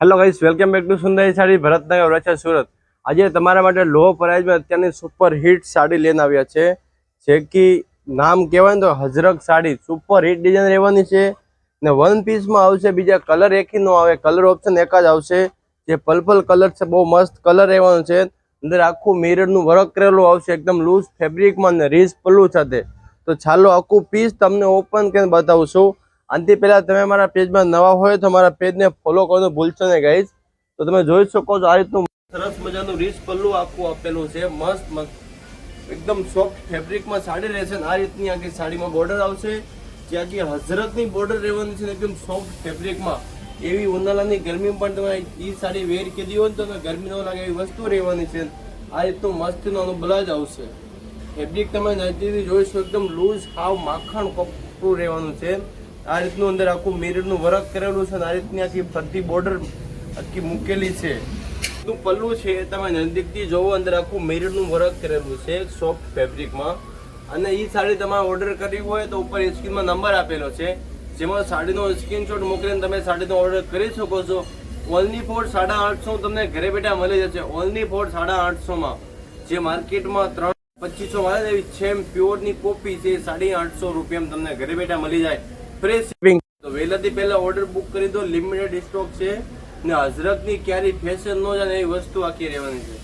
Hello guys, welcome back to Sundari Sari Bharatnagar Varachha Surat. આજે તમારા માટે લો પ્રાઇસમાં અત્યારની સુપર હિટ સાડી લઈને આવ્યા છે, જે કે નામ કહેવાય ને તો હજરક સાડી। સુપર હિટ ડિઝાઇન રહેવાની છે ને વન પીસમાં આવશે, બીજા કલર એકી નો આવે, કલર ઓપ્શન એક જ આવશે, જે પર્પલ કલર છે, બહુ મસ્ત કલર રહેવાનો છે। અંદર આખું મિરરનું વર્ક કરેલું આવશે, એકદમ લૂઝ ફેબ્રિકમાં ને રીચ પલ્લું સાથે। તો ચાલો આખું પીસ તમને ઓપન કરીને બતાવું છું। આનાથી પહેલા તમે મારા પેજમાં નવા હોય તો મારા પેજને ફોલો કરવાનું ભૂલશો નહીં ગાઈઝ। તો તમે જોઈ શકો છો, આ રીતનું સરસ મજાનું રીચ પલ્લું આખું આપેલું છે, મસ્ત મસ્ત એકદમ સોફ્ટ ફેબ્રિકમાં સાડી રહેશે। આ રીતની આખી સાડીમાં બોર્ડર આવશે, જે આખી હજરતની બોર્ડર રહેવાની છે, એકદમ સોફ્ટ ફેબ્રિકમાં। એવી ઉનાળાની ગરમી પણ તમે એ સાડી વેર કીધી હોય ને તો ગરમી ન લાગે એવી વસ્તુ રહેવાની છે। આ રીતનું મસ્તનું બ્લાઉઝ આવશે, ફેબ્રિક તમે નજીકથી જોઈશો, એકદમ લૂઝ હાવ માખણ કપડું રહેવાનું છે। આ રીતનું અંદર આખું મિરરનું વર્ક કરેલું છે, આ રીતની આખી ફરતી બોર્ડર આખી મૂકેલી છે। નું પલ્લું છે તમે નજીકથી જોવો, અંદર આખું મિરરનું વર્ક કરેલું છે સોફ્ટ ફેબ્રિકમાં। અને એ સાડી તમારે ઓર્ડર કરવી હોય તો ઉપર સ્ક્રીનમાં નંબર આપેલો છે, જેમાં સાડીનો સ્ક્રીનશોટ મોકલીને તમે સાડીનો ઓર્ડર કરી શકો છો। ઓનલી ફોર 850 તમને ઘરે બેઠા મળી જશે, ઓનલી ફોર 850 જે માર્કેટમાં 325 મળે એવી સેમ પ્યોરની કોપી છે, 850 રૂપિયામાં તમને ઘરે બેઠા મળી જાય, ફ્રી શિપિંગ। તો વહેલાથી પહેલા ઓર્ડર બુક કરી દો, લિમિટેડ સ્ટોક છે ને હજરતની ક્યારેય ફેશન ન જાય એવી વસ્તુ આખી રહેવાની છે।